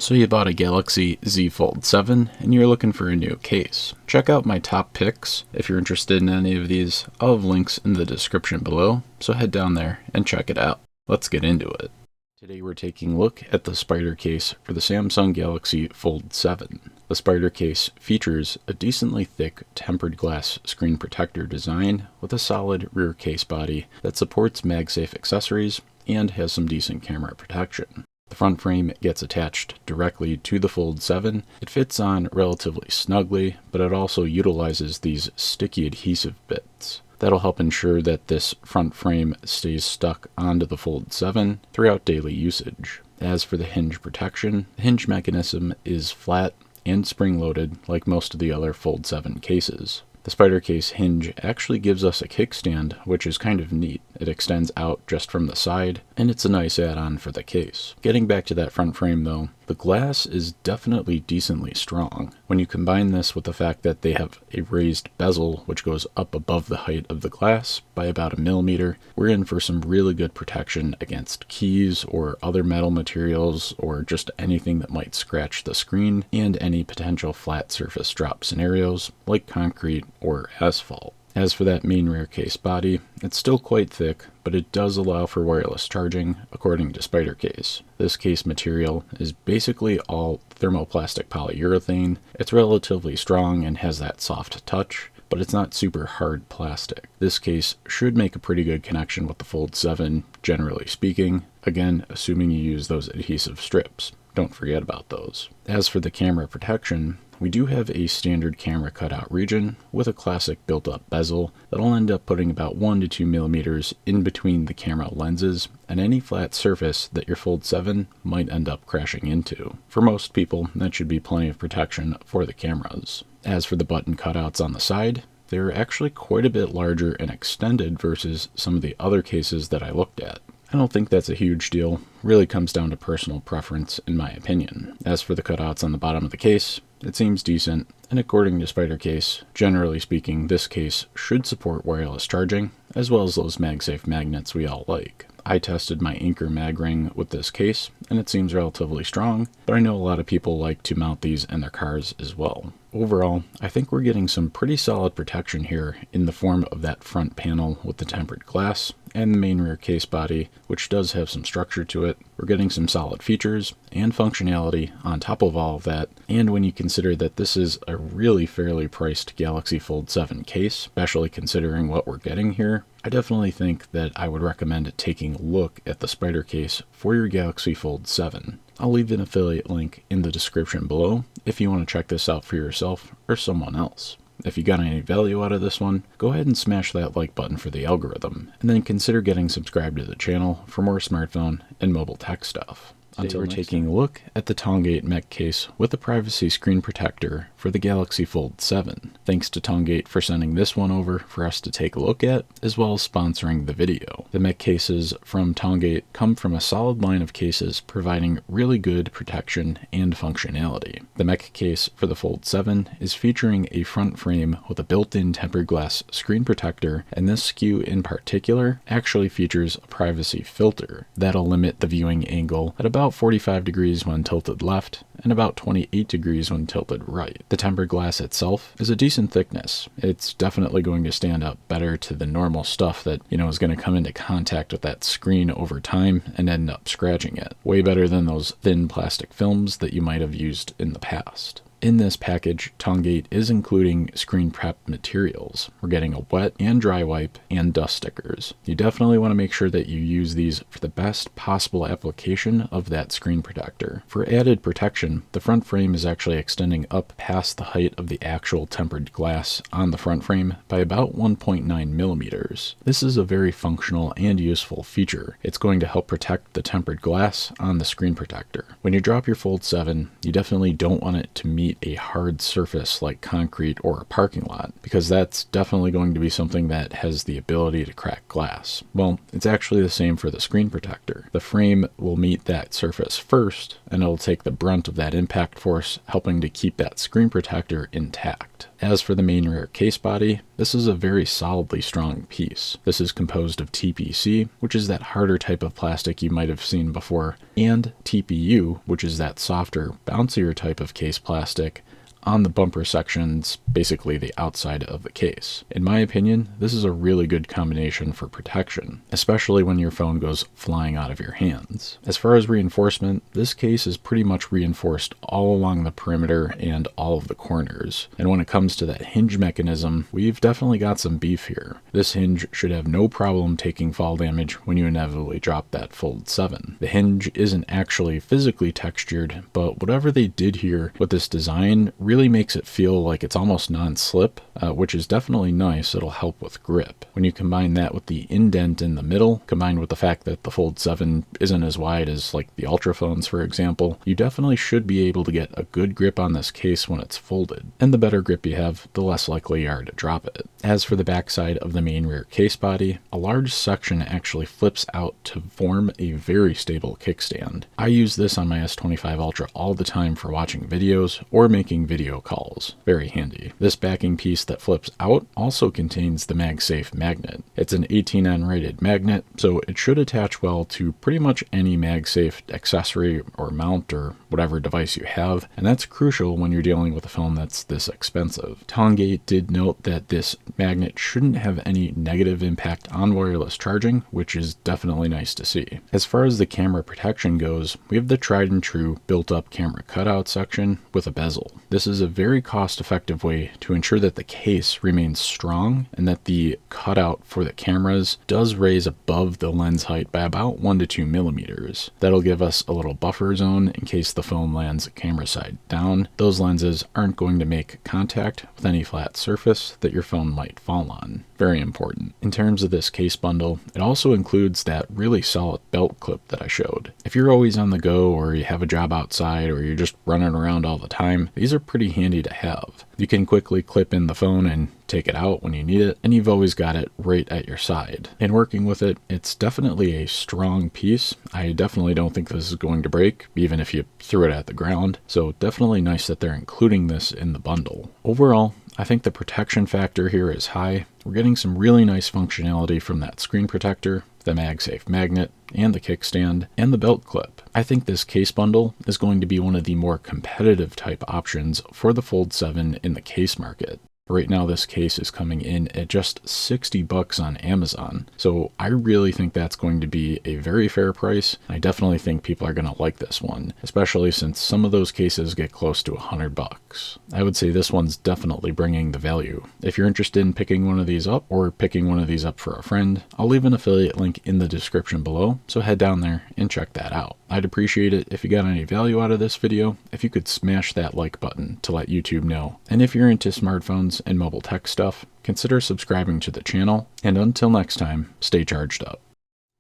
So you bought a Galaxy Z Fold 7 and you're looking for a new case. Check out my top picks. If you're interested in any of these, I'll have links in the description below, so head down there and check it out. Let's get into it. Today we're taking a look at the Spider case for the Samsung Galaxy Fold 7. The Spider case features a decently thick tempered glass screen protector design with a solid rear case body that supports MagSafe accessories and has some decent camera protection. The front frame gets attached directly to the Fold 7. It fits on relatively snugly, but it also utilizes these sticky adhesive bits. That'll help ensure that this front frame stays stuck onto the Fold 7 throughout daily usage. As for the hinge protection, the hinge mechanism is flat and spring-loaded like most of the other Fold 7 cases. The Spider case hinge actually gives us a kickstand, which is kind of neat. It extends out just from the side, and it's a nice add-on for the case. Getting back to that front frame though, the glass is definitely decently strong. When you combine this with the fact that they have a raised bezel which goes up above the height of the glass by about 1 millimeter, we're in for some really good protection against keys or other metal materials or just anything that might scratch the screen and any potential flat surface drop scenarios like concrete or asphalt. As for that main rear case body, it's still quite thick, but it does allow for wireless charging, according to Spider case. This case material is basically all thermoplastic polyurethane. It's relatively strong and has that soft touch, but it's not super hard plastic. This case should make a pretty good connection with the Fold 7, generally speaking, again, assuming you use those adhesive strips. Don't forget about those. As for the camera protection, we do have a standard camera cutout region with a classic built-up bezel that'll end up putting about 1 to 2 millimeters in between the camera lenses and any flat surface that your Fold 7 might end up crashing into. For most people, that should be plenty of protection for the cameras. As for the button cutouts on the side, they're actually quite a bit larger and extended versus some of the other cases that I looked at. I don't think that's a huge deal. Really comes down to personal preference in my opinion. As for the cutouts on the bottom of the case, it seems decent, and according to Spider case, generally speaking, this case should support wireless charging, as well as those MagSafe magnets we all like. I tested my Anker mag ring with this case, and it seems relatively strong, but I know a lot of people like to mount these in their cars as well. Overall, I think we're getting some pretty solid protection here in the form of that front panel with the tempered glass and the main rear case body, which does have some structure to it. We're getting some solid features and functionality on top of all of that, and when you consider that this is a really fairly priced Galaxy Fold 7 case, especially considering what we're getting here, I definitely think that I would recommend taking a look at the Spider case for your Galaxy Fold 7. I'll leave an affiliate link in the description below if you want to check this out for yourself or someone else. If you got any value out of this one, go ahead and smash that like button for the algorithm, and then consider getting subscribed to the channel for more smartphone and mobile tech stuff. Until we're taking a look at the Tongate mech case with a privacy screen protector for the Galaxy Fold 7. Thanks to Tongate for sending this one over for us to take a look at, as well as sponsoring the video. The mech cases from Tongate come from a solid line of cases providing really good protection and functionality. The mech case for the Fold 7 is featuring a front frame with a built-in tempered glass screen protector, and this SKU in particular actually features a privacy filter that'll limit the viewing angle at about 45 degrees when tilted left and about 28 degrees when tilted right. The tempered glass itself is a decent thickness. It's definitely going to stand up better to the normal stuff that, is going to come into contact with that screen over time and end up scratching it. Way better than those thin plastic films that you might have used in the past. In this package, Tongate is including screen prep materials. We're getting a wet and dry wipe and dust stickers. You definitely want to make sure that you use these for the best possible application of that screen protector. For added protection, the front frame is actually extending up past the height of the actual tempered glass on the front frame by about 1.9 millimeters. This is a very functional and useful feature. It's going to help protect the tempered glass on the screen protector. When you drop your Fold 7, you definitely don't want it to meet a hard surface like concrete or a parking lot, because that's definitely going to be something that has the ability to crack glass. Well, it's actually the same for the screen protector. The frame will meet that surface first, and it'll take the brunt of that impact force, helping to keep that screen protector intact. As for the main rear case body, this is a very solidly strong piece. This is composed of TPC, which is that harder type of plastic you might have seen before, and TPU, which is that softer, bouncier type of case plastic on the bumper sections, basically the outside of the case. In my opinion, this is a really good combination for protection, especially when your phone goes flying out of your hands. As far as reinforcement, this case is pretty much reinforced all along the perimeter and all of the corners. And when it comes to that hinge mechanism, we've definitely got some beef here. This hinge should have no problem taking fall damage when you inevitably drop that Fold 7. The hinge isn't actually physically textured, but whatever they did here with this design really makes it feel like it's almost non-slip, which is definitely nice. It'll help with grip. When you combine that with the indent in the middle, combined with the fact that the Fold 7 isn't as wide as like the Ultra phones, for example, you definitely should be able to get a good grip on this case when it's folded. And the better grip you have, the less likely you are to drop it. As for the backside of the main rear case body, a large section actually flips out to form a very stable kickstand. I use this on my S25 Ultra all the time for watching videos or making video calls. Very handy. This backing piece that flips out also contains the MagSafe magnet. It's an 18N rated magnet, so it should attach well to pretty much any MagSafe accessory or mount or whatever device you have, and that's crucial when you're dealing with a phone that's this expensive. Tongate did note that this magnet shouldn't have any negative impact on wireless charging, which is definitely nice to see. As far as the camera protection goes, we have the tried and true built-up camera cutout section with a bezel. This is a very cost-effective way to ensure that the case remains strong and that the cutout for the cameras does raise above the lens height by about 1 to 2 millimeters. That'll give us a little buffer zone in case the phone lands camera side down. Those lenses aren't going to make contact with any flat surface that your phone might fall on. Very important. In terms of this case bundle, it also includes that really solid belt clip that I showed. If you're always on the go, or you have a job outside, or you're just running around all the time, these are pretty handy to have. You can quickly clip in the phone and take it out when you need it, and you've always got it right at your side. In working with it, it's definitely a strong piece. I definitely don't think this is going to break, even if you threw it at the ground, so definitely nice that they're including this in the bundle. Overall, I think the protection factor here is high. We're getting some really nice functionality from that screen protector, the MagSafe magnet, and the kickstand, and the belt clip. I think this case bundle is going to be one of the more competitive type options for the Fold 7 in the case market. Right now, this case is coming in at just $60 on Amazon, so I really think that's going to be a very fair price. I definitely think people are going to like this one, especially since some of those cases get close to $100. I would say this one's definitely bringing the value. If you're interested in picking one of these up or picking one of these up for a friend, I'll leave an affiliate link in the description below, so head down there and check that out. I'd appreciate it if you got any value out of this video, if you could smash that like button to let YouTube know. And if you're into smartphones and mobile tech stuff, consider subscribing to the channel, and until next time, stay charged up.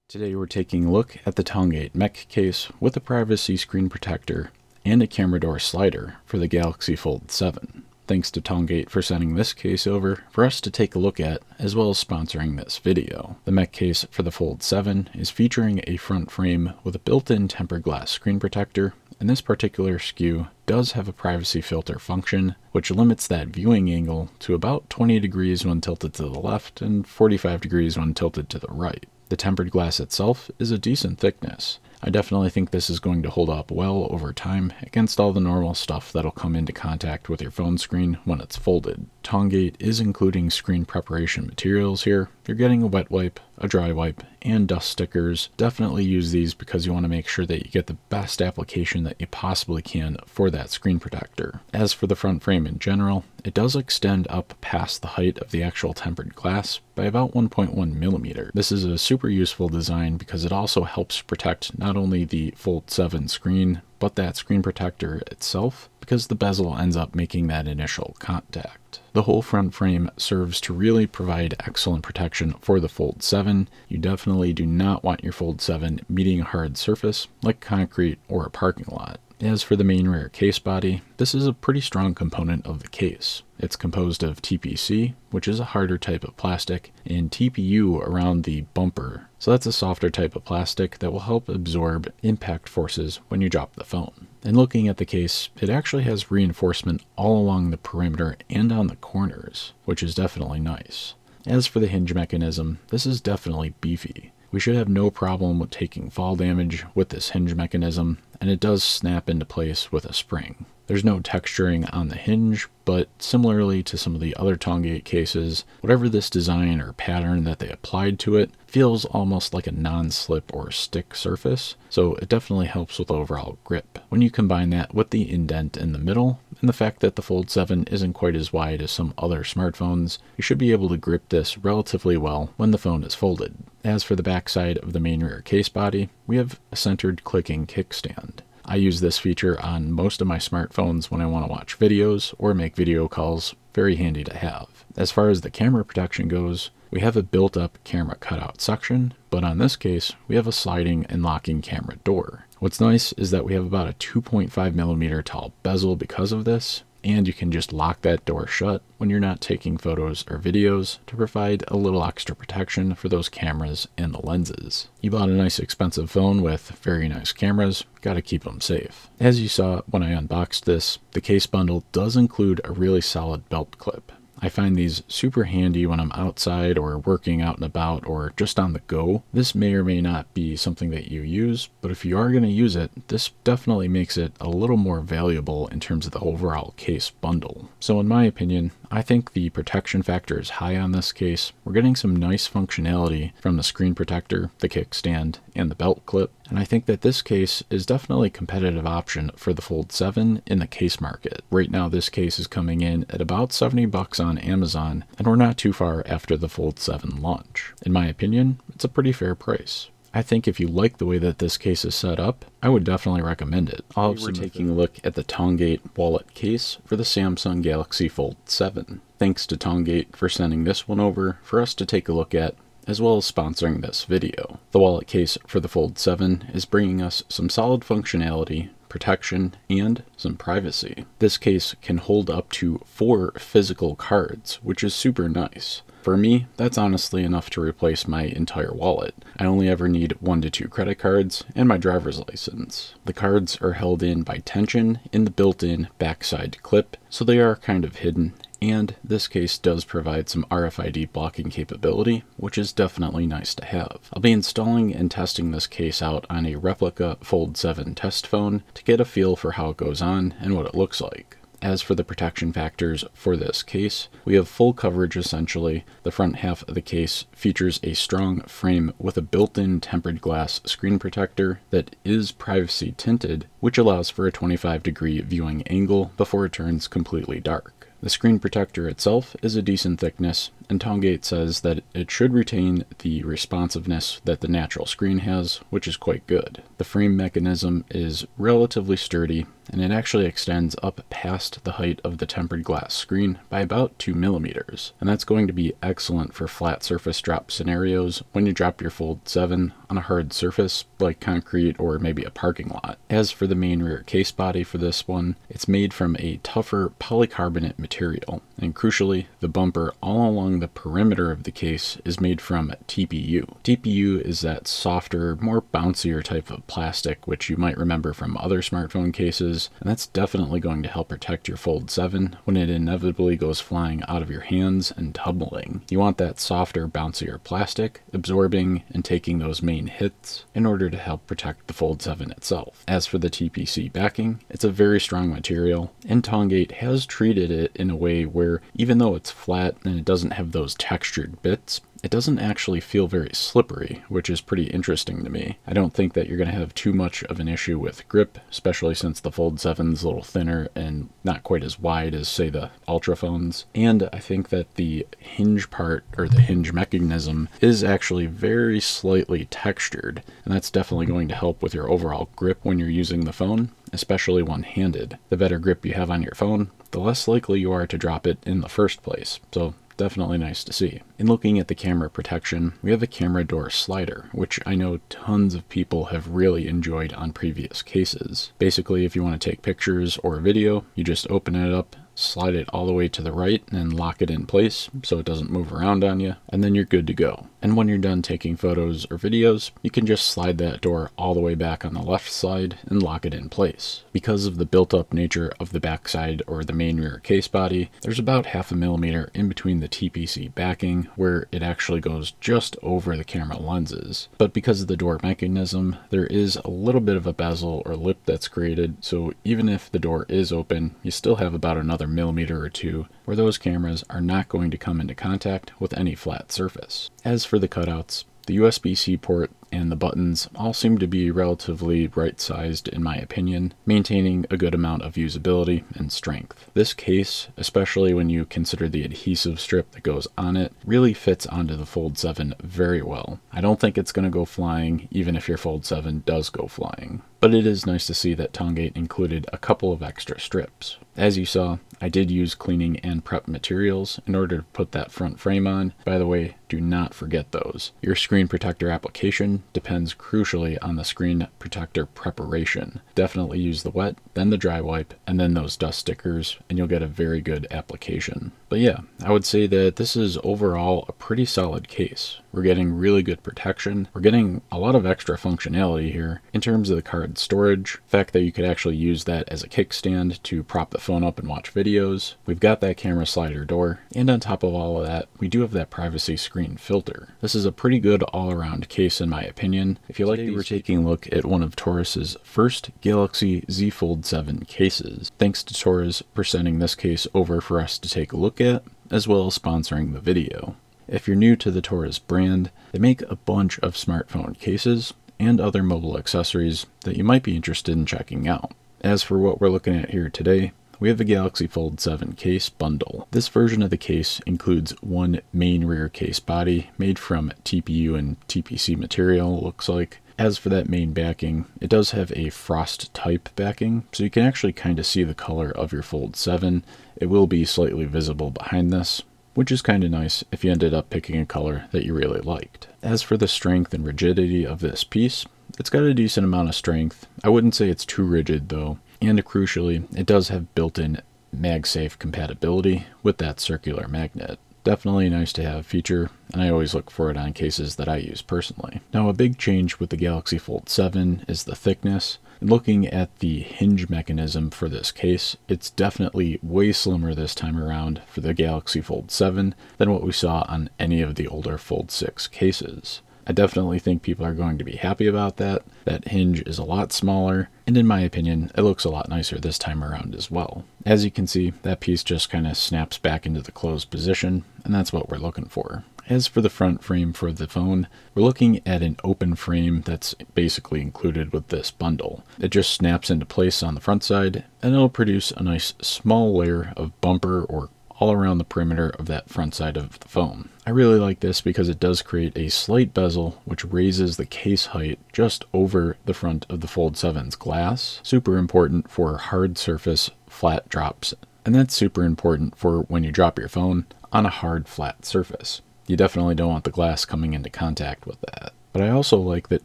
Today we're taking a look at the Tongate Mech case with a privacy screen protector and a camera door slider for the Galaxy Fold 7. Thanks to Tongate for sending this case over for us to take a look at, as well as sponsoring this video. The Mech case for the Fold 7 is featuring a front frame with a built-in tempered glass screen protector, and this particular SKU does have a privacy filter function, which limits that viewing angle to about 20 degrees when tilted to the left and 45 degrees when tilted to the right. The tempered glass itself is a decent thickness. I definitely think this is going to hold up well over time against all the normal stuff that'll come into contact with your phone screen when it's folded. Tongate is including screen preparation materials here. You're getting a wet wipe, a dry wipe, and dust stickers. Definitely use these because you want to make sure that you get the best application that you possibly can for that screen protector. As for the front frame in general, it does extend up past the height of the actual tempered glass by about 1.1 millimeter. This is a super useful design because it also helps protect not only the Fold 7 screen, but that screen protector itself, because the bezel ends up making that initial contact. The whole front frame serves to really provide excellent protection for the Fold 7. You definitely do not want your Fold 7 meeting a hard surface like concrete or a parking lot. As for the main rear case body, this is a pretty strong component of the case. It's composed of TPC, which is a harder type of plastic, and TPU around the bumper. So that's a softer type of plastic that will help absorb impact forces when you drop the phone. And looking at the case, it actually has reinforcement all along the perimeter and on the corners, which is definitely nice. As for the hinge mechanism, this is definitely beefy. We should have no problem with taking fall damage with this hinge mechanism, and it does snap into place with a spring. There's no texturing on the hinge, but similarly to some of the other Tongate cases, whatever this design or pattern that they applied to it feels almost like a non-slip or stick surface, so it definitely helps with overall grip. When you combine that with the indent in the middle, and the fact that the Fold 7 isn't quite as wide as some other smartphones, you should be able to grip this relatively well when the phone is folded. As for the backside of the main rear case body, we have a centered clicking kickstand. I use this feature on most of my smartphones when I want to watch videos or make video calls. Very handy to have. As far as the camera protection goes, we have a built-up camera cutout section, but on this case, we have a sliding and locking camera door. What's nice is that we have about a 2.5mm tall bezel because of this, and you can just lock that door shut when you're not taking photos or videos to provide a little extra protection for those cameras and the lenses. You bought a nice expensive phone with very nice cameras, gotta keep them safe. As you saw when I unboxed this, the case bundle does include a really solid belt clip. I find these super handy when I'm outside or working out and about or just on the go. This may or may not be something that you use, but if you are going to use it, this definitely makes it a little more valuable in terms of the overall case bundle. So in my opinion, I think the protection factor is high on this case. We're getting some nice functionality from the screen protector, the kickstand, and the belt clip, and I think that this case is definitely a competitive option for the Fold 7 in the case market. Right now this case is coming in at about $70 on Amazon, and we're not too far after the Fold 7 launch. In my opinion, it's a pretty fair price. I think if you like the way that this case is set up, I would definitely recommend it. We're taking a look at the Tongate wallet case for the Samsung Galaxy Fold 7. Thanks to Tongate for sending this one over for us to take a look at, as well as sponsoring this video. The wallet case for the Fold 7 is bringing us some solid functionality, protection, and some privacy. This case can hold up to 4 physical cards, which is super nice. For me, that's honestly enough to replace my entire wallet. I only ever need 1 to 2 credit cards and my driver's license. The cards are held in by tension in the built-in backside clip, so they are kind of hidden, and this case does provide some RFID blocking capability, which is definitely nice to have. I'll be installing and testing this case out on a replica Fold 7 test phone to get a feel for how it goes on and what it looks like. As for the protection factors for this case, we have full coverage essentially. The front half of the case features a strong frame with a built-in tempered glass screen protector that is privacy tinted, which allows for a 25-degree viewing angle before it turns completely dark. The screen protector itself is a decent thickness, and Tongate says that it should retain the responsiveness that the natural screen has, which is quite good. The frame mechanism is relatively sturdy, and it actually extends up past the height of the tempered glass screen by about 2 millimeters, and that's going to be excellent for flat surface drop scenarios when you drop your Fold 7 on a hard surface like concrete or maybe a parking lot. As for the main rear case body for this one, it's made from a tougher polycarbonate material, and crucially, the bumper all along the perimeter of the case is made from TPU. TPU is that softer, more bouncier type of plastic which you might remember from other smartphone cases, and that's definitely going to help protect your Fold 7 when it inevitably goes flying out of your hands and tumbling. You want that softer, bouncier plastic absorbing and taking those main hits in order to help protect the Fold 7 itself. As for the TPC backing, it's a very strong material, and Tongate has treated it in a way where even though it's flat and it doesn't have those textured bits, it doesn't actually feel very slippery, which is pretty interesting to me. I don't think that you're going to have too much of an issue with grip, especially since the Fold 7 is a little thinner and not quite as wide as, say, the Ultra phones. And I think that the hinge part, or the hinge mechanism, is actually very slightly textured, and that's definitely going to help with your overall grip when you're using the phone, especially one-handed. The better grip you have on your phone, the less likely you are to drop it in the first place. So definitely nice to see. In looking at the camera protection, we have a camera door slider, which I know tons of people have really enjoyed on previous cases. Basically, if you want to take pictures or video, you just open it up, slide it all the way to the right and lock it in place so it doesn't move around on you, and then you're good to go. And when you're done taking photos or videos, you can just slide that door all the way back on the left side and lock it in place. Because of the built-up nature of the backside or the main rear case body, there's about 0.5 millimeter in between the TPC backing where it actually goes just over the camera lenses. But because of the door mechanism, there is a little bit of a bezel or lip that's created, so even if the door is open, you still have about another millimeter or two where those cameras are not going to come into contact with any flat surface. As for the cutouts, the USB-C port and the buttons all seem to be relatively right-sized in my opinion, maintaining a good amount of usability and strength. This case, especially when you consider the adhesive strip that goes on it, really fits onto the Fold 7 very well. I don't think it's going to go flying even if your Fold 7 does go flying. But it is nice to see that Tongate included a couple of extra strips. As you saw, I did use cleaning and prep materials in order to put that front frame on. By the way, do not forget those. Your screen protector application depends crucially on the screen protector preparation. Definitely use the wet, then the dry wipe, and then those dust stickers, and you'll get a very good application. But yeah, I would say that this is overall a pretty solid case. We're getting really good protection. We're getting a lot of extra functionality here in terms of the card storage. The fact that you could actually use that as a kickstand to prop the phone up and watch videos. We've got that camera slider door. And on top of all of that, we do have that privacy screen filter. This is a pretty good all-around case in my opinion. If you like these, we're taking a look at one of Taurus's first Galaxy Z Fold 7 cases. Thanks to Taurus for sending this case over for us to take a look at, as well as sponsoring the video. If you're new to the Taurus brand, they make a bunch of smartphone cases and other mobile accessories that you might be interested in checking out. As for what we're looking at here today, we have the Galaxy Fold 7 case bundle. This version of the case includes one main rear case body made from TPU and TPC material, looks like. As for that main backing, it does have a frost type backing, so you can actually kind of see the color of your Fold 7. It will be slightly visible behind this, which is kind of nice if you ended up picking a color that you really liked. As for the strength and rigidity of this piece, it's got a decent amount of strength. I wouldn't say it's too rigid though, and crucially, it does have built-in MagSafe compatibility with that circular magnet. Definitely a nice to have feature, and I always look for it on cases that I use personally. Now a big change with the Galaxy Fold 7 is the thickness. Looking at the hinge mechanism for this case, it's definitely way slimmer this time around for the Galaxy Fold 7 than what we saw on any of the older Fold 6 cases. I definitely think people are going to be happy about that. That hinge is a lot smaller, and in my opinion, it looks a lot nicer this time around as well. As you can see, that piece just kind of snaps back into the closed position, and that's what we're looking for. As for the front frame for the phone, we're looking at an open frame that's basically included with this bundle. It just snaps into place on the front side, and it'll produce a nice small layer of bumper or all around the perimeter of that front side of the phone. I really like this because it does create a slight bezel which raises the case height just over the front of the Fold 7's glass. Super important for hard surface flat drops, and that's super important for when you drop your phone on a hard flat surface. You definitely don't want the glass coming into contact with that. But I also like that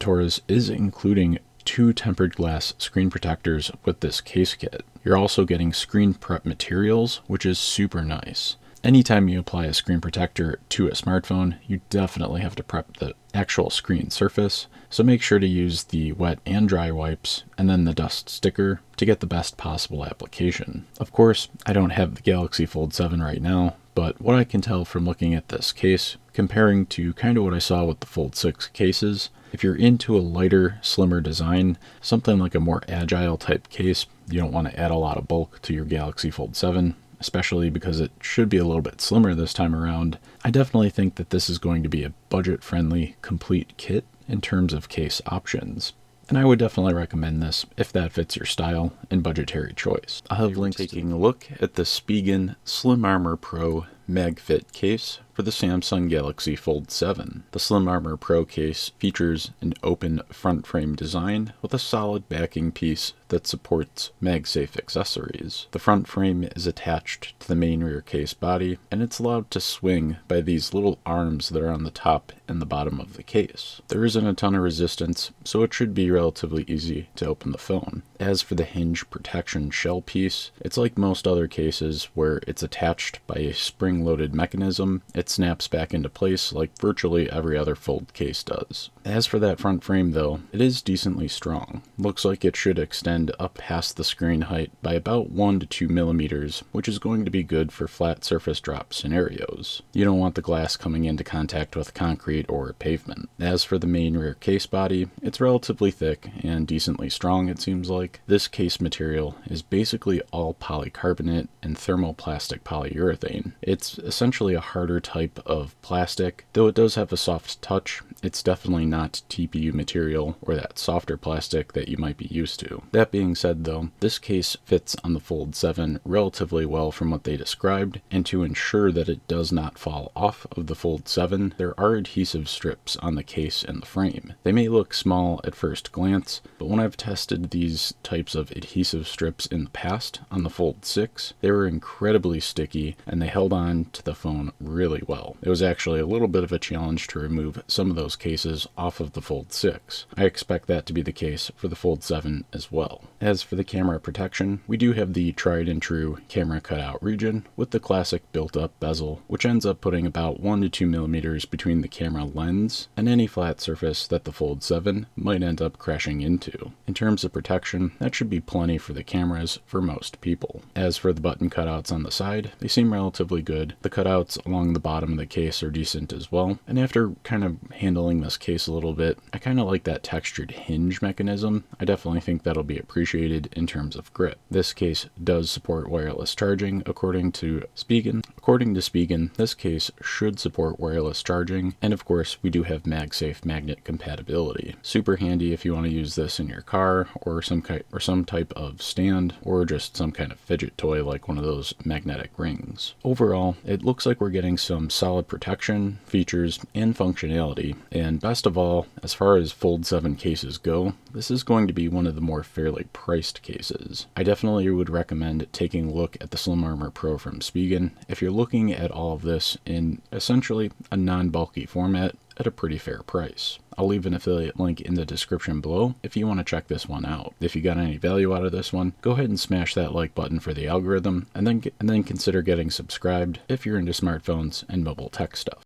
Taurus is including 2 tempered glass screen protectors with this case kit. You're also getting screen prep materials, which is super nice. Anytime you apply a screen protector to a smartphone, you definitely have to prep the actual screen surface, so make sure to use the wet and dry wipes and then the dust sticker to get the best possible application. Of course, I don't have the Galaxy Fold 7 right now, but what I can tell from looking at this case, comparing to kind of what I saw with the Fold 6 cases, if you're into a lighter, slimmer design, something like a more agile type case, you don't want to add a lot of bulk to your Galaxy Fold 7, especially because it should be a little bit slimmer this time around. I definitely think that this is going to be a budget-friendly, complete kit in terms of case options. And I would definitely recommend this if that fits your style and budgetary choice. I'll have links taking a look at the Spigen Slim Armor Pro MagFit case for the Samsung Galaxy Fold 7. The Slim Armor Pro case features an open front frame design with a solid backing piece that supports MagSafe accessories. The front frame is attached to the main rear case body, and it's allowed to swing by these little arms that are on the top and the bottom of the case. There isn't a ton of resistance, so it should be relatively easy to open the phone. As for the hinge protection shell piece, it's like most other cases where it's attached by a spring-loaded mechanism. It snaps back into place like virtually every other Fold case does. As for that front frame though, it is decently strong. Looks like it should extend up past the screen height by about 1 to 2 millimeters, which is going to be good for flat surface drop scenarios. You don't want the glass coming into contact with concrete or pavement. As for the main rear case body, it's relatively thick and decently strong, it seems like. This case material is basically all polycarbonate and thermoplastic polyurethane. It's essentially a harder type of plastic. Though it does have a soft touch, it's definitely not TPU material or that softer plastic that you might be used to. That being said though, this case fits on the Fold 7 relatively well from what they described, and to ensure that it does not fall off of the Fold 7, there are adhesive strips on the case and the frame. They may look small at first glance, but when I've tested these types of adhesive strips in the past on the Fold 6, they were incredibly sticky and they held on to the phone really well. It was actually a little bit of a challenge to remove some of those cases off of the Fold 6. I expect that to be the case for the Fold 7 as well. As for the camera protection, we do have the tried and true camera cutout region with the classic built-up bezel, which ends up putting about 1 to 2 millimeters between the camera lens and any flat surface that the Fold 7 might end up crashing into. In terms of protection, that should be plenty for the cameras for most people. As for the button cutouts on the side, they seem relatively good. The cutouts along the bottom of the case are decent as well, and after kind of handling this case a little bit, I kind of like that textured hinge mechanism. I definitely think that'll be appreciated in terms of grip. This case does support wireless charging according to Spigen. According to Spigen, this case should support wireless charging, and of course we do have MagSafe magnet compatibility. Super handy if you want to use this in your car or some type of stand, or just some kind of fidget toy like one of those magnetic rings. Overall, it looks like we're getting some solid protection, features, and functionality, and best of all, as far as Fold 7 cases go, this is going to be one of the more fairly priced cases. I definitely would recommend taking a look at the Slim Armor Pro from Spigen if you're looking at all of this in essentially a non-bulky format at a pretty fair price. I'll leave an affiliate link in the description below if you want to check this one out. If you got any value out of this one, go ahead and smash that like button for the algorithm, and then consider getting subscribed if you're into smartphones and mobile tech stuff.